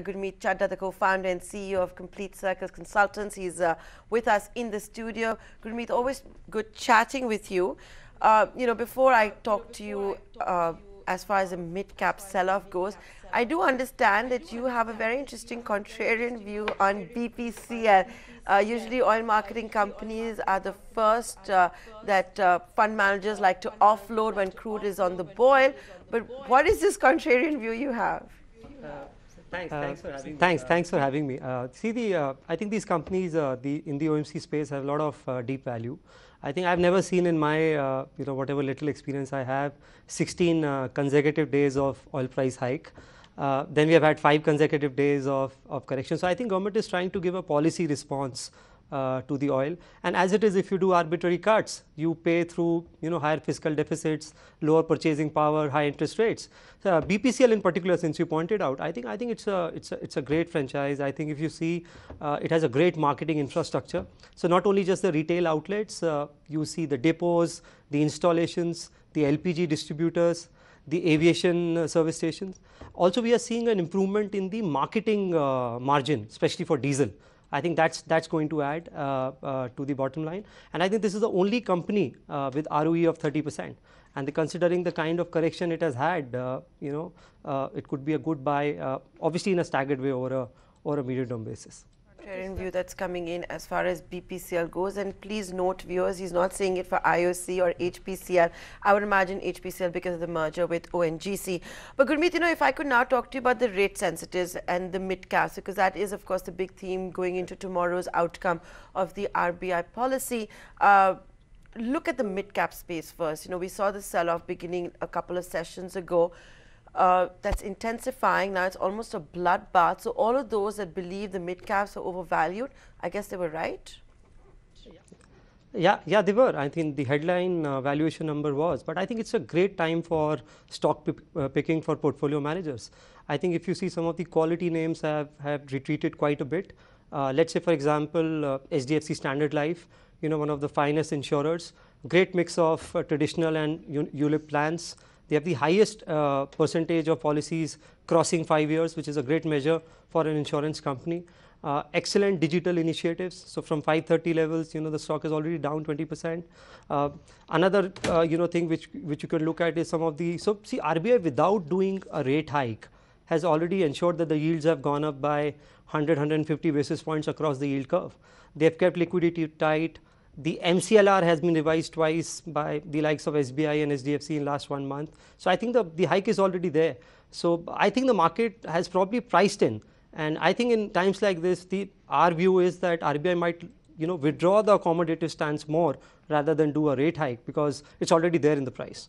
Gurumeet Chadha, the co-founder and CEO of Complete Circle Consultants. He's with us in the studio. Gurumeet, always good chatting with you. Before I talk to you as far as a mid-cap sell-off goes, I do understand that you have a very interesting contrarian view on BPCL. Usually oil marketing companies are the first that fund managers like to offload when crude is on the boil. But what is this contrarian view you have? Thanks for having me. I think these companies in the OMC space have a lot of deep value. I think I've never seen in my whatever little experience I have 16 consecutive days of oil price hike. Then we have had 5 consecutive days of correction. So I think government is trying to give a policy response to the oil, and as it is, if you do arbitrary cuts, you pay through higher fiscal deficits, lower purchasing power, high interest rates. So BPCL in particular, since you pointed out, I think it's a great franchise. I think if you see, it has a great marketing infrastructure. So not only just the retail outlets, you see the depots, the installations, the LPG distributors, the aviation service stations. Also, we are seeing an improvement in the marketing margin, especially for diesel. I think that's going to add to the bottom line, and I think this is the only company with ROE of 30%. And considering the kind of correction it has had, it could be a good buy, obviously in a staggered way over a medium-term basis. Contrarian view that's coming in as far as BPCL goes, and please note, viewers, he's not saying it for IOC or HPCL. I would imagine HPCL because of the merger with ONGC. But Gurumeet, if I could now talk to you about the rate sensitives and the mid caps, because that is of course the big theme going into tomorrow's outcome of the RBI policy. Look at the mid cap space first. We saw the sell-off beginning a couple of sessions ago. That's intensifying. Now it's almost a bloodbath. So all of those that believe the mid caps are overvalued, I guess they were right. Yeah, they were. I think the headline valuation number was, but I think it's a great time for stock picking for portfolio managers. I think if you see, some of the quality names have retreated quite a bit. Let's say, for example, HDFC Standard Life, one of the finest insurers, great mix of traditional and ULIP plans. They have the highest percentage of policies crossing 5 years, which is a great measure for an insurance company. Excellent digital initiatives. So from 530 levels, the stock is already down 20%. Another thing which you can look at is some of the, so see, RBI without doing a rate hike has already ensured that the yields have gone up by 150 basis points across the yield curve. They have kept liquidity tight. The MCLR has been revised twice by the likes of SBI and SDFC in last 1 month. So I think the hike is already there. So I think the market has probably priced in, and I think in times like this, our view is that RBI might withdraw the accommodative stance more rather than do a rate hike, because it's already there in the price.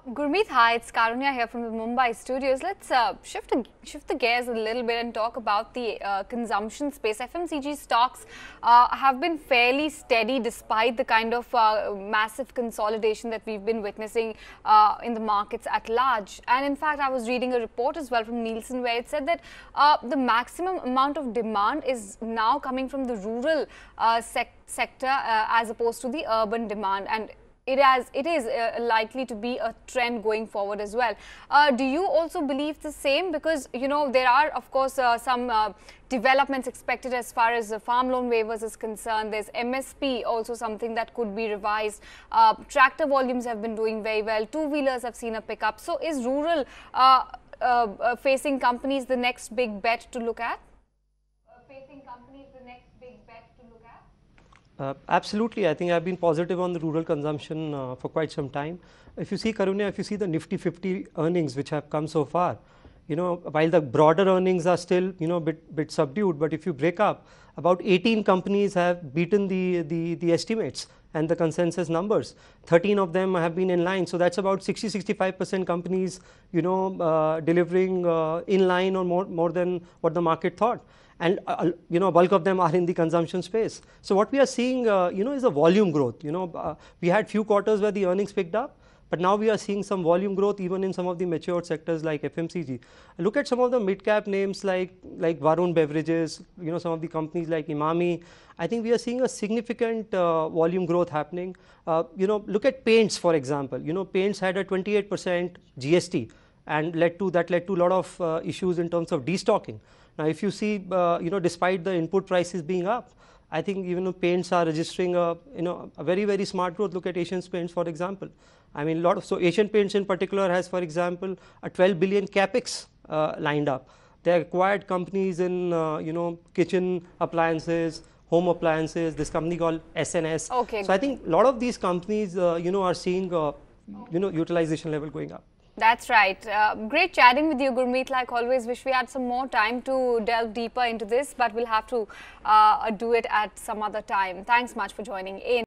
Gurumeet, hi, it's Karunya here from the Mumbai studios. Let's shift the gears a little bit and talk about the consumption space. FMCG stocks have been fairly steady despite the kind of massive consolidation that we've been witnessing in the markets at large. And in fact, I was reading a report as well from Nielsen where it said that the maximum amount of demand is now coming from the rural sector as opposed to the urban demand, and it is likely to be a trend going forward as well. Do you also believe the same? Because there are of course some developments expected as far as farm loan waivers is concerned. There's MSP, also something that could be revised. Tractor volumes have been doing very well. Two-wheelers have seen a pickup. So is rural facing companies the next big bet to look at? Absolutely. I think I've been positive on the rural consumption for quite some time. If you see, Karunya, if you see the Nifty 50 earnings which have come so far, while the broader earnings are still bit subdued, but if you break up, about 18 companies have beaten the estimates and the consensus numbers. 13 of them have been in line. So that's about 60-65% companies delivering in line or more than what the market thought. And bulk of them are in the consumption space. So what we are seeing is a volume growth. We had few quarters where the earnings picked up, but now we are seeing some volume growth even in some of the mature sectors like FMCG. Look at some of the mid-cap names like Varun Beverages, some of the companies like Imami. I think we are seeing a significant volume growth happening. Look at paints, for example. Paints had a 28% GST and led to a lot of issues in terms of destocking. Now, if you see, despite the input prices being up, I think even paints are registering a very smart growth. Look at Asian Paints, for example. I mean, so Asian Paints in particular has, for example, a 12 billion capex lined up. They acquired companies in kitchen appliances, home appliances. This company called SNS. Okay. So I think a lot of these companies are seeing utilization level going up. That's right. Great chatting with you, Gurumeet. Like always, wish we had some more time to delve deeper into this, but we'll have to do it at some other time. Thanks much for joining in.